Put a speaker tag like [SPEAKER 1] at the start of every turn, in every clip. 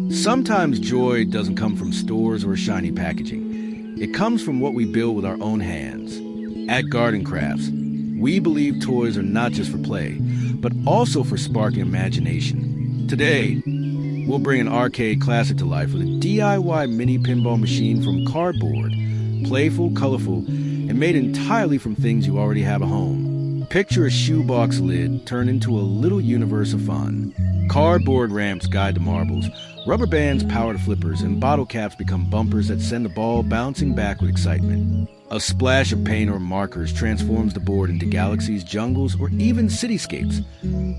[SPEAKER 1] Sometimes joy doesn't come from stores or shiny packaging. It comes from what we build with our own hands. At Garden Crafts, we believe toys are not just for play, but also for sparking imagination. Today, we'll bring an arcade classic to life with a DIY mini pinball machine from cardboard, playful, colorful, and made entirely from things you already have at home. Picture a shoebox lid turned into a little universe of fun. Cardboard ramps guide the marbles, rubber bands power the flippers, and bottle caps become bumpers that send the ball bouncing back with excitement. A splash of paint or markers transforms the board into galaxies, jungles, or even cityscapes.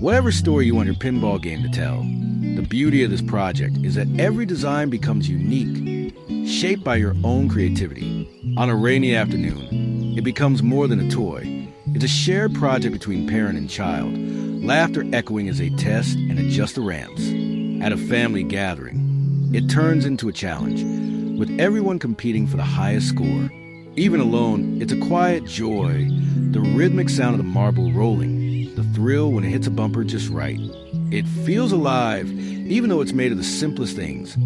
[SPEAKER 1] Whatever story you want your pinball game to tell, the beauty of this project is that every design becomes unique, shaped by your own creativity. On a rainy afternoon, it becomes more than a toy. It's a shared project between parent and child, laughter echoing as they test and adjust the ramps. At a family gathering, it turns into a challenge, with everyone competing for the highest score. Even alone, it's a quiet joy, the rhythmic sound of the marble rolling, the thrill when it hits a bumper just right. It feels alive, even though it's made of the simplest things: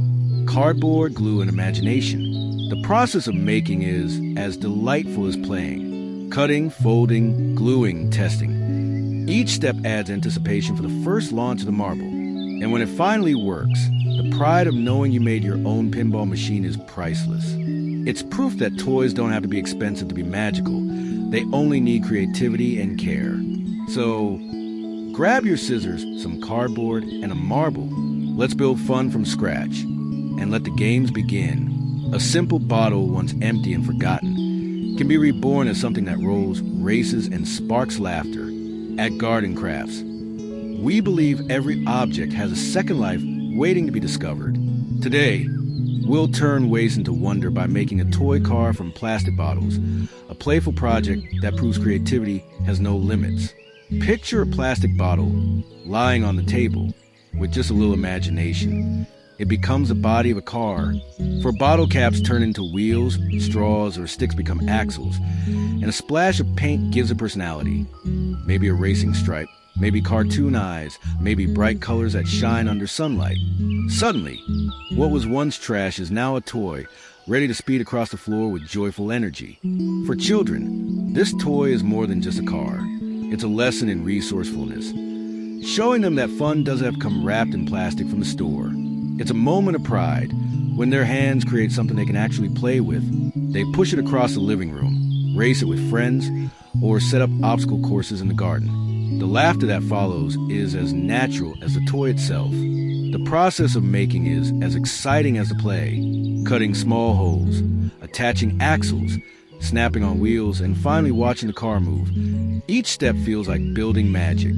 [SPEAKER 1] cardboard, glue, and imagination. The process of making is as delightful as playing. Cutting, folding, gluing, testing. Each step adds anticipation for the first launch of the marble. And when it finally works, the pride of knowing you made your own pinball machine is priceless. It's proof that toys don't have to be expensive to be magical. They only need creativity and care. So, grab your scissors, some cardboard, and a marble. Let's build fun from scratch. And let the games begin. A simple bottle once empty and forgotten can be reborn as something that rolls, races, and sparks laughter. At Garden Crafts, we believe every object has a second life waiting to be discovered. Today, we'll turn waste into wonder by making a toy car from plastic bottles, a playful project that proves creativity has no limits. Picture a plastic bottle lying on the table with just a little imagination. It becomes the body of a car. For bottle caps turn into wheels, straws, or sticks become axles, and a splash of paint gives it personality. Maybe a racing stripe, maybe cartoon eyes, maybe bright colors that shine under sunlight. Suddenly, what was once trash is now a toy, ready to speed across the floor with joyful energy. For children, this toy is more than just a car. It's a lesson in resourcefulness, showing them that fun doesn't have to come wrapped in plastic from the store. It's a moment of pride when their hands create something they can actually play with. They push it across the living room, race it with friends, or set up obstacle courses in the garden. The laughter that follows is as natural as the toy itself. The process of making is as exciting as the play. Cutting small holes, attaching axles, snapping on wheels, and finally watching the car move. Each step feels like building magic.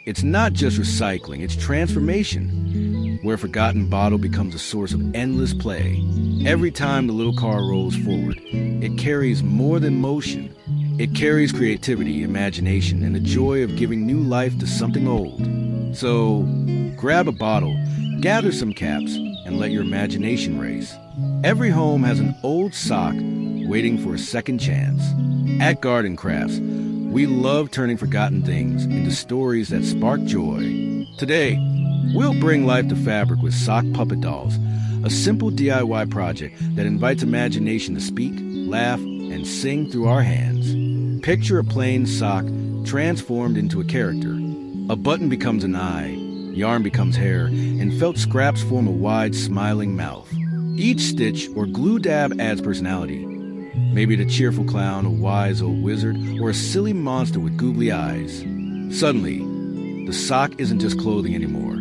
[SPEAKER 1] It's not just recycling, it's transformation, where a forgotten bottle becomes a source of endless play. Every time the little car rolls forward, it carries more than motion. It carries creativity, imagination, and the joy of giving new life to something old. So, grab a bottle, gather some caps, and let your imagination race. Every home has an old sock waiting for a second chance. At Garden Crafts, we love turning forgotten things into stories that spark joy. Today, we'll bring life to fabric with sock puppet dolls, a simple DIY project that invites imagination to speak, laugh, and sing through our hands. Picture a plain sock transformed into a character. A button becomes an eye, yarn becomes hair, and felt scraps form a wide, smiling mouth. Each stitch or glue dab adds personality. Maybe the cheerful clown, a wise old wizard, or a silly monster with googly eyes. Suddenly, the sock isn't just clothing anymore.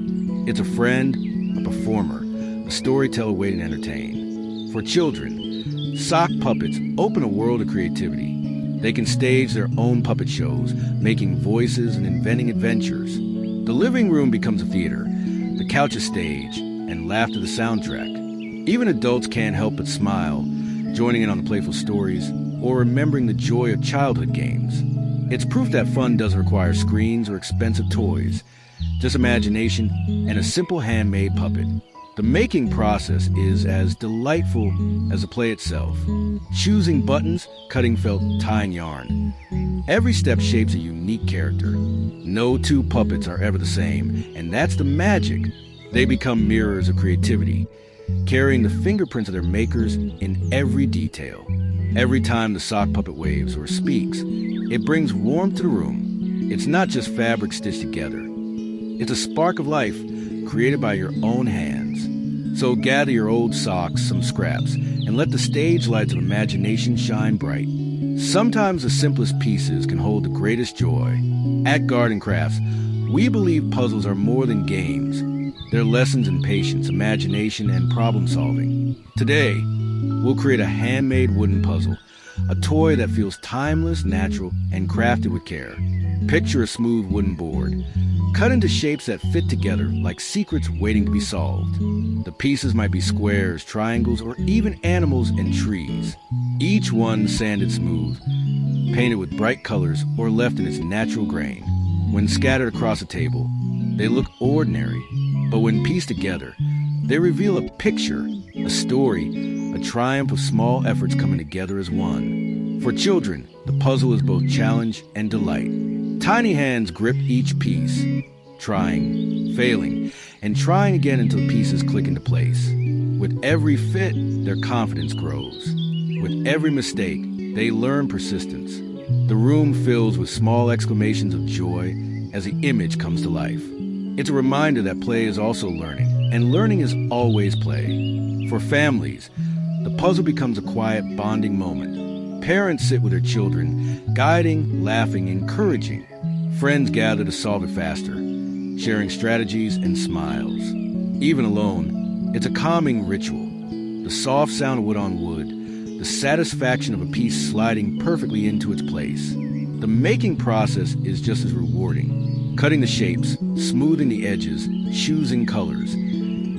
[SPEAKER 1] It's a friend, a performer, a storyteller waiting to entertain. For children, sock puppets open a world of creativity. They can stage their own puppet shows, making voices and inventing adventures. The living room becomes a theater, the couch a stage, and laughter the soundtrack. Even adults can't help but smile, joining in on the playful stories, or remembering the joy of childhood games. It's proof that fun doesn't require screens or expensive toys, just imagination and a simple handmade puppet. The making process is as delightful as the play itself. Choosing buttons, cutting felt, tying yarn. Every step shapes a unique character. No two puppets are ever the same, and that's the magic. They become mirrors of creativity, carrying the fingerprints of their makers in every detail. Every time the sock puppet waves or speaks, it brings warmth to the room. It's not just fabric stitched together. It's a spark of life created by your own hands. So gather your old socks, some scraps, and let the stage lights of imagination shine bright. Sometimes the simplest pieces can hold the greatest joy. At Garden Crafts, we believe puzzles are more than games. They're lessons in patience, imagination, and problem solving. Today, we'll create a handmade wooden puzzle, a toy that feels timeless, natural, and crafted with care. Picture a smooth wooden board, cut into shapes that fit together like secrets waiting to be solved. The pieces might be squares, triangles, or even animals and trees. Each one sanded smooth, painted with bright colors, or left in its natural grain. When scattered across a table, they look ordinary, but when pieced together, they reveal a picture, a story, a triumph of small efforts coming together as one. For children, the puzzle is both challenge and delight. Tiny hands grip each piece, trying, failing, and trying again until the pieces click into place. With every fit, their confidence grows. With every mistake, they learn persistence. The room fills with small exclamations of joy as the image comes to life. It's a reminder that play is also learning, and learning is always play. For families, the puzzle becomes a quiet bonding moment. Parents sit with their children, guiding, laughing, encouraging. Friends gather to solve it faster, sharing strategies and smiles. Even alone, it's a calming ritual. The soft sound of wood on wood, the satisfaction of a piece sliding perfectly into its place. The making process is just as rewarding. Cutting the shapes, smoothing the edges, choosing colors.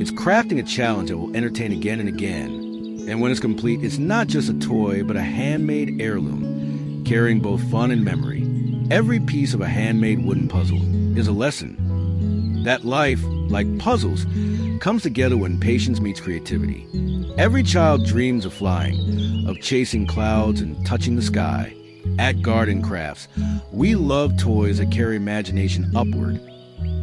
[SPEAKER 1] It's crafting a challenge that will entertain again and again. And when it's complete, it's not just a toy, but a handmade heirloom, carrying both fun and memory. Every piece of a handmade wooden puzzle is a lesson. That life, like puzzles, comes together when patience meets creativity. Every child dreams of flying, of chasing clouds and touching the sky. At Garden Crafts, we love toys that carry imagination upward,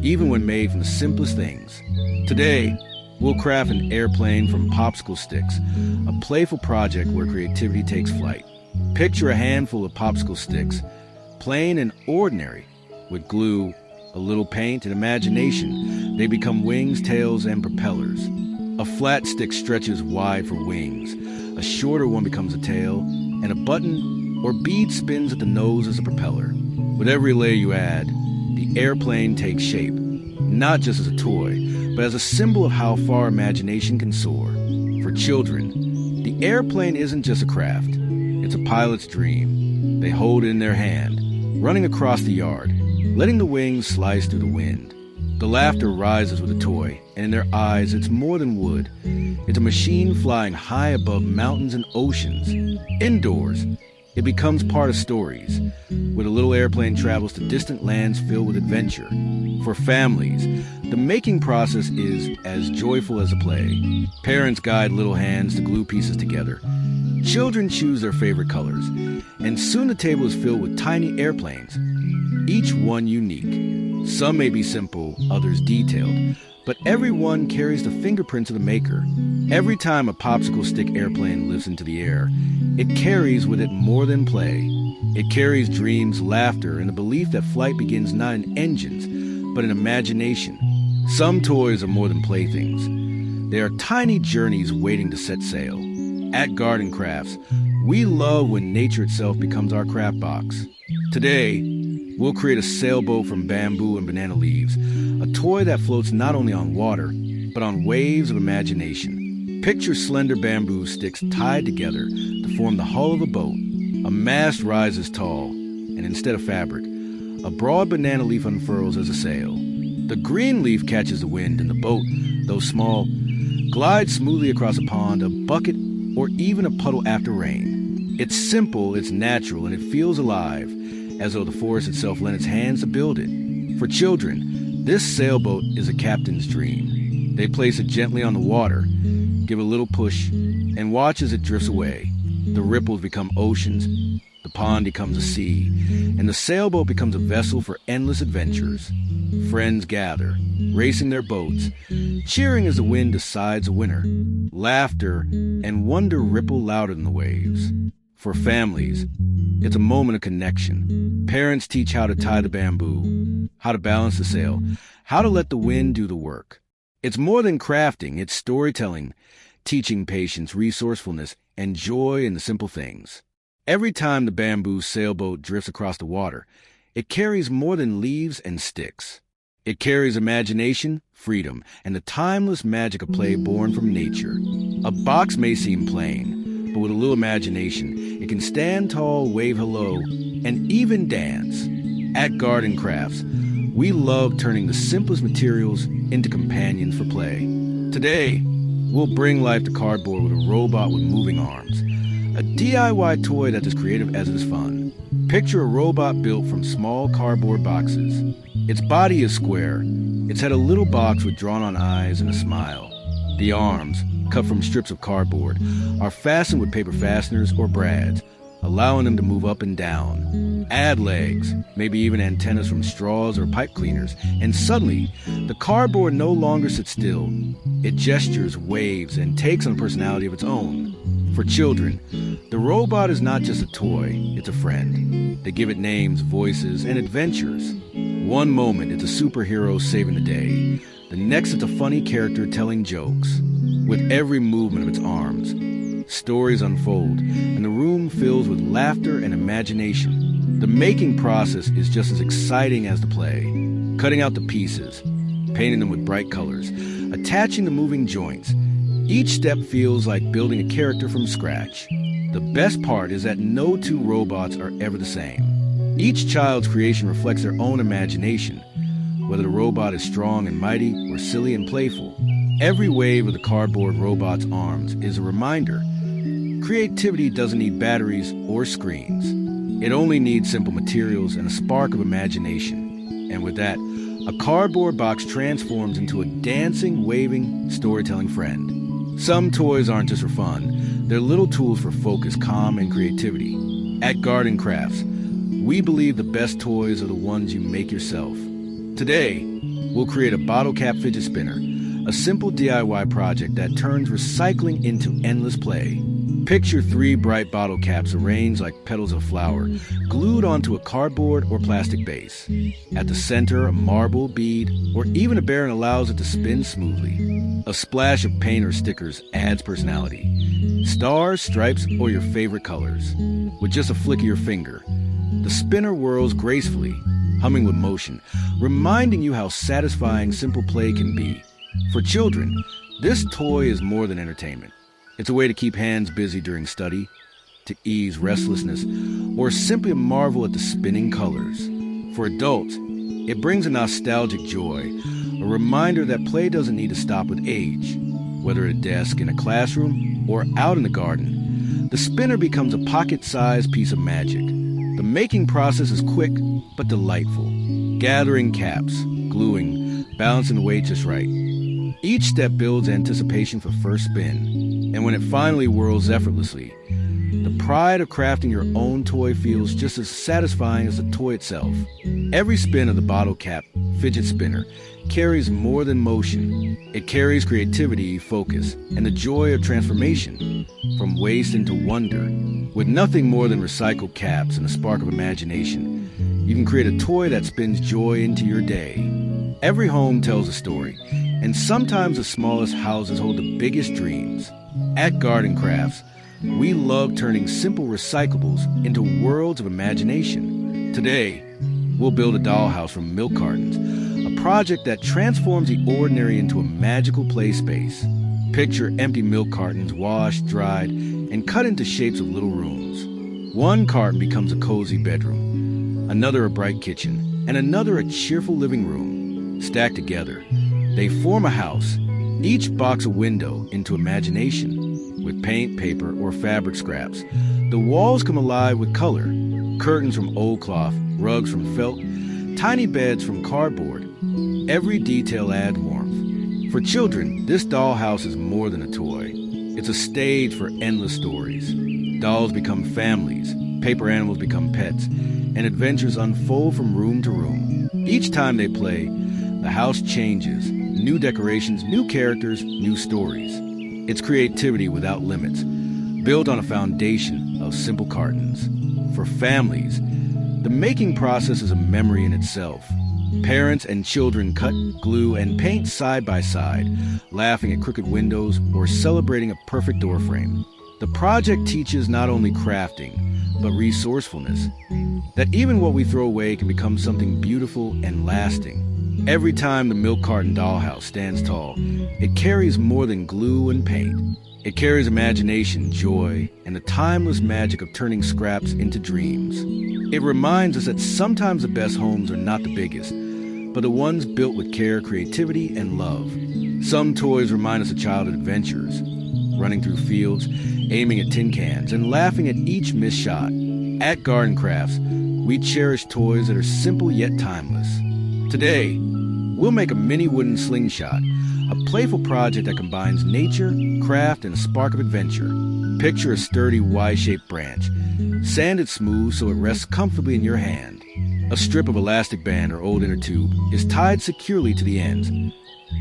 [SPEAKER 1] even when made from the simplest things. Today, we'll craft an airplane from popsicle sticks, a playful project where creativity takes flight. Picture a handful of popsicle sticks, plain and ordinary. With glue, a little paint, and imagination, they become wings, tails, and propellers. A flat stick stretches wide for wings, a shorter one becomes a tail, and a button or bead spins at the nose as a propeller. With every layer you add, the airplane takes shape, not just as a toy, but as a symbol of how far imagination can soar. For children, the airplane isn't just a craft, it's a pilot's dream. They hold it in their hand, running across the yard, letting the wings slice through the wind. The laughter rises with the toy, and in their eyes it's more than wood. It's a machine flying high above mountains and oceans. Indoors, it becomes part of stories, where the little airplane travels to distant lands filled with adventure. For families, the making process is as joyful as a play. Parents guide little hands to glue pieces together. Children choose their favorite colors, and soon the table is filled with tiny airplanes, each one unique. Some may be simple, others detailed, but every one carries the fingerprints of the maker. Every time a popsicle stick airplane lifts into the air, it carries with it more than play. It carries dreams, laughter, and the belief that flight begins not in engines, but in imagination. Some toys are more than playthings. They are tiny journeys waiting to set sail. At Garden Crafts, we love when nature itself becomes our craft box. Today, we'll create a sailboat from bamboo and banana leaves, a toy that floats not only on water, but on waves of imagination. Picture slender bamboo sticks tied together to form the hull of a boat. A mast rises tall, and instead of fabric, a broad banana leaf unfurls as a sail. The green leaf catches the wind, and the boat, though small, glides smoothly across a pond, a bucket, or even a puddle after rain. It's simple, it's natural, and it feels alive, as though the forest itself lent its hands to build it. For children, this sailboat is a captain's dream. They place it gently on the water, give a little push, and watch as it drifts away. The ripples become oceans, the pond becomes a sea, and the sailboat becomes a vessel for endless adventures. Friends gather, racing their boats, cheering as the wind decides a winner. Laughter and wonder ripple louder than the waves. For families, it's a moment of connection. Parents teach how to tie the bamboo, how to balance the sail, how to let the wind do the work. It's more than crafting, it's storytelling, teaching patience, resourcefulness, and joy in the simple things. Every time the bamboo sailboat drifts across the water, it carries more than leaves and sticks. It carries imagination, freedom, and the timeless magic of play born from nature. A box may seem plain, but with a little imagination, it can stand tall, wave hello, and even dance. At Garden Crafts, we love turning the simplest materials into companions for play. Today, we'll bring life to cardboard with a robot with moving arms. A DIY toy that's as creative as it is fun. Picture a robot built from small cardboard boxes. Its body is square. It's had a little box with drawn-on eyes and a smile. The arms, cut from strips of cardboard, are fastened with paper fasteners or brads, allowing them to move up and down. Add legs, maybe even antennas from straws or pipe cleaners, and suddenly, the cardboard no longer sits still. It gestures, waves, and takes on a personality of its own. For children, the robot is not just a toy, it's a friend. They give it names, voices, and adventures. One moment, it's a superhero saving the day. The next, it's a funny character telling jokes. With every movement of its arms, stories unfold, and the room fills with laughter and imagination. The making process is just as exciting as the play. Cutting out the pieces, painting them with bright colors, attaching the moving joints. Each step feels like building a character from scratch. The best part is that no two robots are ever the same. Each child's creation reflects their own imagination, whether the robot is strong and mighty or silly and playful. Every wave of the cardboard robot's arms is a reminder. Creativity doesn't need batteries or screens. It only needs simple materials and a spark of imagination. And with that, a cardboard box transforms into a dancing, waving, storytelling friend. Some toys aren't just for fun. They're little tools for focus, calm, and creativity. At Garden Crafts, we believe the best toys are the ones you make yourself. Today, we'll create a bottle cap fidget spinner, a simple DIY project that turns recycling into endless play. Picture 3 bright bottle caps arranged like petals of flower, glued onto a cardboard or plastic base. At the center, a marble, bead, or even a bearing allows it to spin smoothly. A splash of paint or stickers adds personality. Stars, stripes, or your favorite colors. With just a flick of your finger, the spinner whirls gracefully, humming with motion, reminding you how satisfying simple play can be. For children, this toy is more than entertainment. It's a way to keep hands busy during study, to ease restlessness, or simply marvel at the spinning colors. For adults, it brings a nostalgic joy, a reminder that play doesn't need to stop with age. Whether at a desk in a classroom or out in the garden, the spinner becomes a pocket-sized piece of magic. The making process is quick but delightful. Gathering caps, gluing, balancing the weight just right. Each step builds anticipation for first spin, and when it finally whirls effortlessly, the pride of crafting your own toy feels just as satisfying as the toy itself. Every spin of the bottle cap fidget spinner carries more than motion. It carries creativity, focus, and the joy of transformation, from waste into wonder. With nothing more than recycled caps and a spark of imagination, you can create a toy that spins joy into your day. Every home tells a story, and sometimes the smallest houses hold the biggest dreams. At Garden Crafts, we love turning simple recyclables into worlds of imagination. Today, we'll build a dollhouse from milk cartons, a project that transforms the ordinary into a magical play space. Picture empty milk cartons washed, dried, and cut into shapes of little rooms. One carton becomes a cozy bedroom, another a bright kitchen, and another a cheerful living room. Stacked together, they form a house, each box a window into imagination. With paint, paper, or fabric scraps, the walls come alive with color. Curtains from old cloth, rugs from felt, tiny beds from cardboard. Every detail adds warmth. For children, this dollhouse is more than a toy. It's a stage for endless stories. Dolls become families, paper animals become pets, and adventures unfold from room to room. Each time they play, the house changes. New decorations, new characters, new stories. It's creativity without limits, built on a foundation of simple cartons. For families, the making process is a memory in itself. Parents and children cut, glue, and paint side by side, laughing at crooked windows or celebrating a perfect door frame. The project teaches not only crafting, but resourcefulness. That even what we throw away can become something beautiful and lasting. Every time the milk carton dollhouse stands tall, it carries more than glue and paint. It carries imagination, joy, and the timeless magic of turning scraps into dreams. It reminds us that sometimes the best homes are not the biggest, but the ones built with care, creativity, and love. Some toys remind us of childhood adventures, running through fields, aiming at tin cans, and laughing at each missed shot. At Garden Crafts, we cherish toys that are simple yet timeless. Today, we'll make a mini wooden slingshot, a playful project that combines nature, craft, and a spark of adventure. Picture a sturdy Y-shaped branch. Sand it smooth so it rests comfortably in your hand. A strip of elastic band or old inner tube is tied securely to the ends,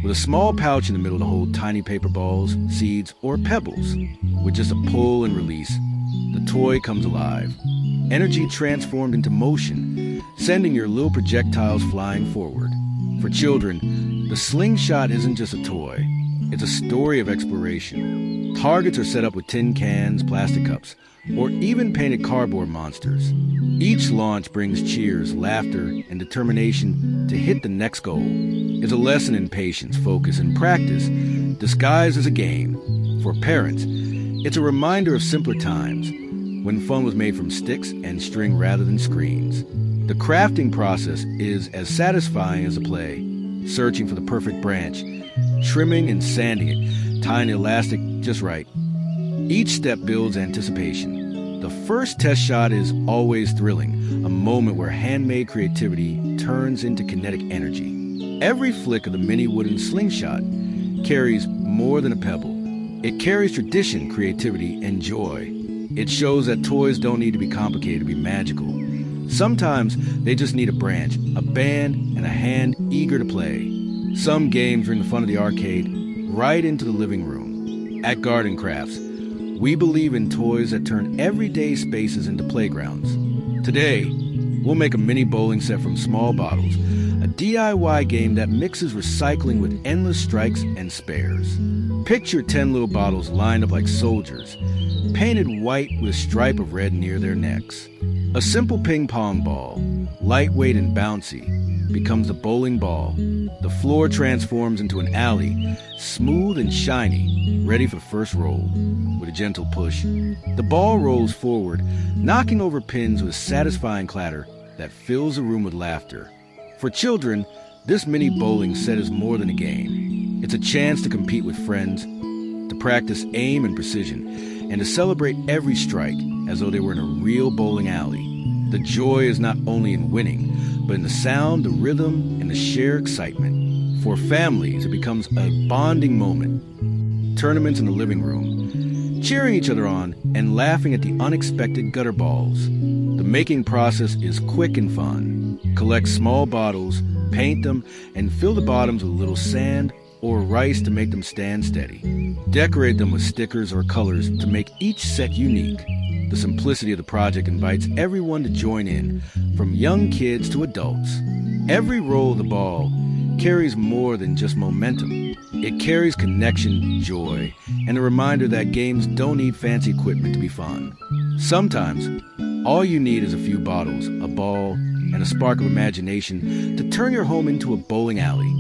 [SPEAKER 1] with a small pouch in the middle to hold tiny paper balls, seeds, or pebbles. With just a pull and release, the toy comes alive. Energy transformed into motion, sending your little projectiles flying forward. For children, the slingshot isn't just a toy. It's a story of exploration. Targets are set up with tin cans, plastic cups, or even painted cardboard monsters. Each launch brings cheers, laughter, and determination to hit the next goal. It's a lesson in patience, focus, and practice, disguised as a game. For parents, it's a reminder of simpler times, when fun was made from sticks and string rather than screens. The crafting process is as satisfying as the play, searching for the perfect branch, trimming and sanding it, tying the elastic just right. Each step builds anticipation. The first test shot is always thrilling, a moment where handmade creativity turns into kinetic energy. Every flick of the mini wooden slingshot carries more than a pebble. It carries tradition, creativity, and joy. It shows that toys don't need to be complicated to be magical. Sometimes they just need a branch, a band, and a hand eager to play. Some games bring the fun of the arcade right into the living room. At Garden Crafts, we believe in toys that turn everyday spaces into playgrounds. Today, we'll make a mini bowling set from small bottles, a DIY game that mixes recycling with endless strikes and spares. Picture 10 little bottles lined up like soldiers, painted white with a stripe of red near their necks. A simple ping pong ball, lightweight and bouncy, becomes a bowling ball. The floor transforms into an alley, smooth and shiny, ready for the first roll. With a gentle push, the ball rolls forward, knocking over pins with a satisfying clatter that fills the room with laughter. For children, this mini bowling set is more than a game. It's a chance to compete with friends, to practice aim and precision, and to celebrate every strike as though they were in a real bowling alley. The joy is not only in winning, but in the sound, the rhythm, and the shared excitement. For families, it becomes a bonding moment. Tournaments in the living room, cheering each other on, and laughing at the unexpected gutter balls. The making process is quick and fun. Collect small bottles, paint them, and fill the bottoms with a little sand or rice to make them stand steady. Decorate them with stickers or colors to make each set unique. The simplicity of the project invites everyone to join in, from young kids to adults. Every roll of the ball carries more than just momentum. It carries connection, joy, and a reminder that games don't need fancy equipment to be fun. Sometimes, all you need is a few bottles, a ball, and a spark of imagination to turn your home into a bowling alley.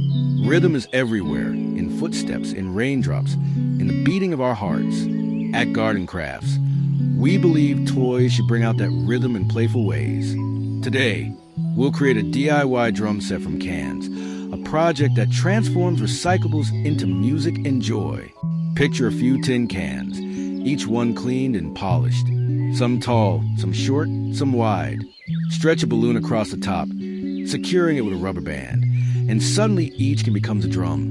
[SPEAKER 1] Rhythm is everywhere, in footsteps, in raindrops, in the beating of our hearts. At Garden Crafts, we believe toys should bring out that rhythm in playful ways. Today, we'll create a DIY drum set from cans, a project that transforms recyclables into music and joy. Picture a few tin cans, each one cleaned and polished. Some tall, some short, some wide. Stretch a balloon across the top, securing it with a rubber band, and suddenly each can become a drum,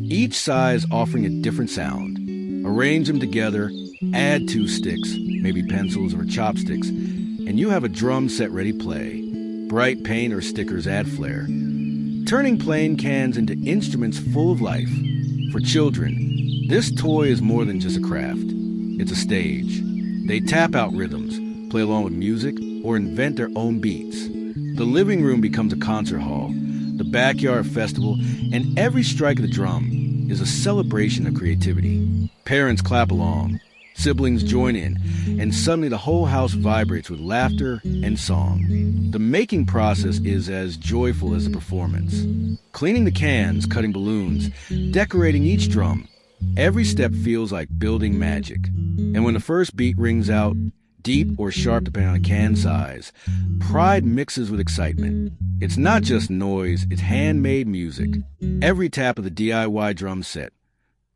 [SPEAKER 1] each size offering a different sound. Arrange them together, add 2 sticks, maybe pencils or chopsticks, and you have a drum set ready to play. Bright paint or stickers add flair. turning plain cans into instruments full of life. For children, this toy is more than just a craft. It's a stage. They tap out rhythms, play along with music, or invent their own beats. The living room becomes a concert hall, the backyard a festival, and every strike of the drum is a celebration of creativity. Parents clap along, siblings join in, and suddenly the whole house vibrates with laughter and song. The making process is as joyful as the performance. Cleaning the cans, cutting balloons, decorating each drum, every step feels like building magic. And when the first beat rings out, deep or sharp depending on the can size, pride mixes with excitement. It's not just noise, it's handmade music. Every tap of the DIY drum set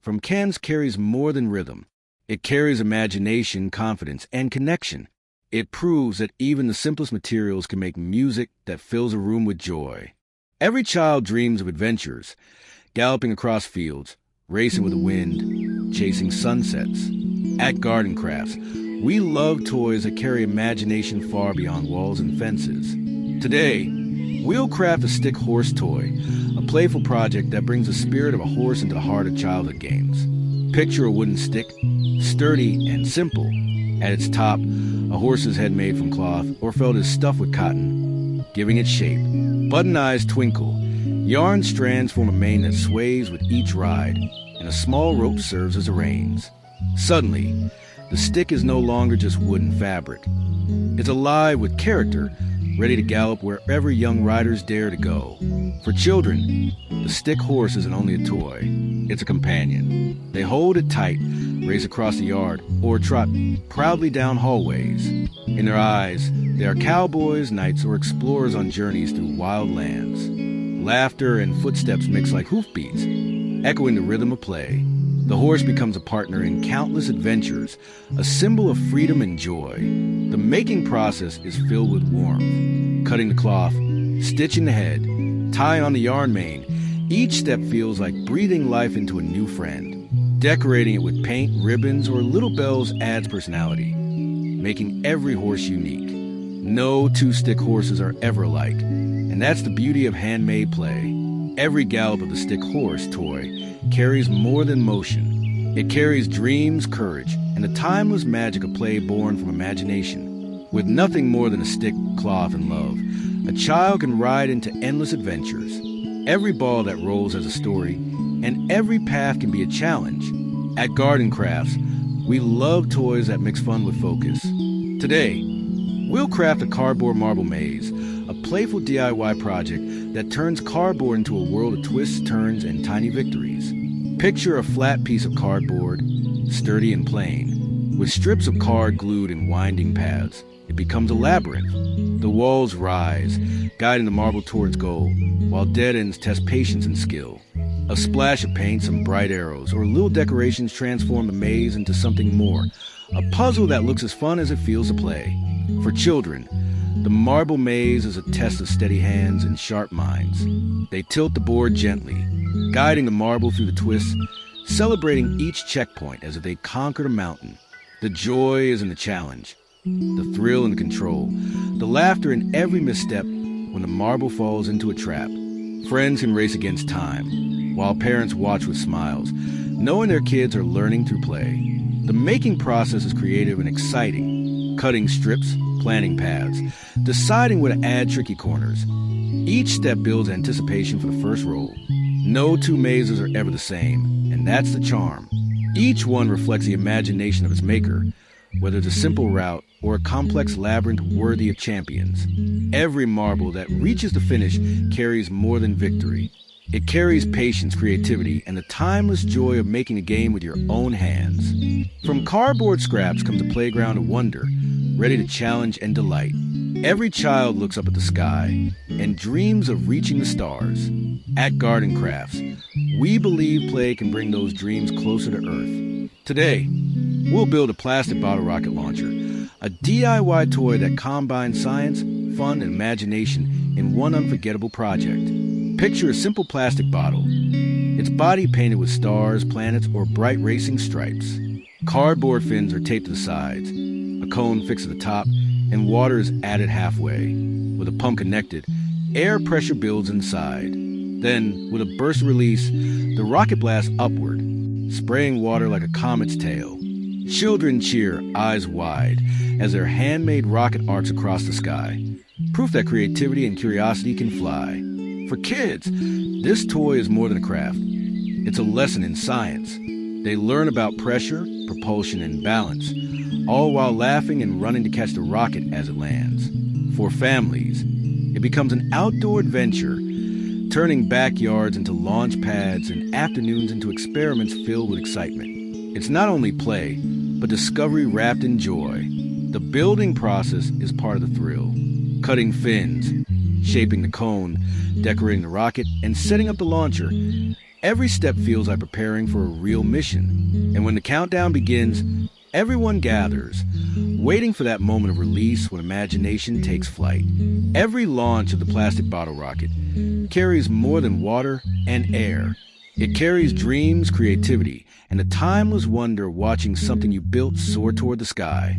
[SPEAKER 1] from cans carries more than rhythm. It carries imagination, confidence, and connection. It proves that even the simplest materials can make music that fills a room with joy. Every child dreams of adventures, galloping across fields, racing with the wind, chasing sunsets. At Garden Crafts, we love toys that carry imagination far beyond walls and fences. Today, we'll craft a stick horse toy, a playful project that brings the spirit of a horse into the heart of childhood games. Picture a wooden stick, sturdy and simple. At its top, a horse's head made from cloth or felt is stuffed with cotton, giving it shape. Button eyes twinkle. Yarn strands form a mane that sways with each ride, and a small rope serves as the reins. Suddenly, the stick is no longer just wood and fabric. It's alive with character, ready to gallop wherever young riders dare to go. For children, the stick horse isn't only a toy, it's a companion. They hold it tight, race across the yard, or trot proudly down hallways. In their eyes, they are cowboys, knights, or explorers on journeys through wild lands. Laughter and footsteps mix like hoofbeats, echoing the rhythm of play. The horse becomes a partner in countless adventures, a symbol of freedom and joy. The making process is filled with warmth. Cutting the cloth, stitching the head, tying on the yarn mane, each step feels like breathing life into a new friend. Decorating it with paint, ribbons, or little bells adds personality, making every horse unique. No two stick horses are ever alike, and that's the beauty of handmade play. Every gallop of the stick horse toy carries more than motion. It carries dreams, courage, and the timeless magic of play born from imagination. With nothing more than a stick, cloth, and love, a child can ride into endless adventures. Every ball that rolls has a story, and every path can be a challenge. At Garden Crafts, we love toys that mix fun with focus. Today, we'll craft a cardboard marble maze, a playful DIY project that turns cardboard into a world of twists, turns, and tiny victories. Picture a flat piece of cardboard, sturdy and plain, with strips of card glued in winding paths. It becomes a labyrinth. The walls rise, guiding the marble towards goal, while dead ends test patience and skill. A splash of paint, some bright arrows, or little decorations transform the maze into something more, a puzzle that looks as fun as it feels to play. For children, the marble maze is a test of steady hands and sharp minds. They tilt the board gently, guiding the marble through the twists, celebrating each checkpoint as if they conquered a mountain. The joy is in the challenge, the thrill in the control, the laughter in every misstep when the marble falls into a trap. Friends can race against time, while parents watch with smiles, knowing their kids are learning through play. The making process is creative and exciting, cutting strips, planting paths, deciding where to add tricky corners. Each step builds anticipation for the first roll. No two mazes are ever the same, and that's the charm. Each one reflects the imagination of its maker, whether it's a simple route or a complex labyrinth worthy of champions. Every marble that reaches the finish carries more than victory. It carries patience, creativity, and the timeless joy of making a game with your own hands. From cardboard scraps comes a playground of wonder, ready to challenge and delight. Every child looks up at the sky and dreams of reaching the stars. At Garden Crafts, we believe play can bring those dreams closer to Earth. Today, we'll build a plastic bottle rocket launcher, a DIY toy that combines science, fun, and imagination in one unforgettable project. Picture a simple plastic bottle, its body painted with stars, planets, or bright racing stripes. Cardboard fins are taped to the sides, a cone fixed at the top, and water is added halfway. With a pump connected, air pressure builds inside. Then, with a burst release, the rocket blasts upward, spraying water like a comet's tail. Children cheer, eyes wide, as their handmade rocket arcs across the sky. Proof that creativity and curiosity can fly. For kids, this toy is more than a craft. It's a lesson in science. They learn about pressure, propulsion, and balance, all while laughing and running to catch the rocket as it lands. For families, it becomes an outdoor adventure, turning backyards into launch pads and afternoons into experiments filled with excitement. It's not only play, but discovery wrapped in joy. The building process is part of the thrill. Cutting fins, shaping the cone, decorating the rocket, and setting up the launcher. Every step feels like preparing for a real mission. And when the countdown begins, everyone gathers, waiting for that moment of release when imagination takes flight. Every launch of the plastic bottle rocket carries more than water and air. It carries dreams, creativity, and a timeless wonder watching something you built soar toward the sky.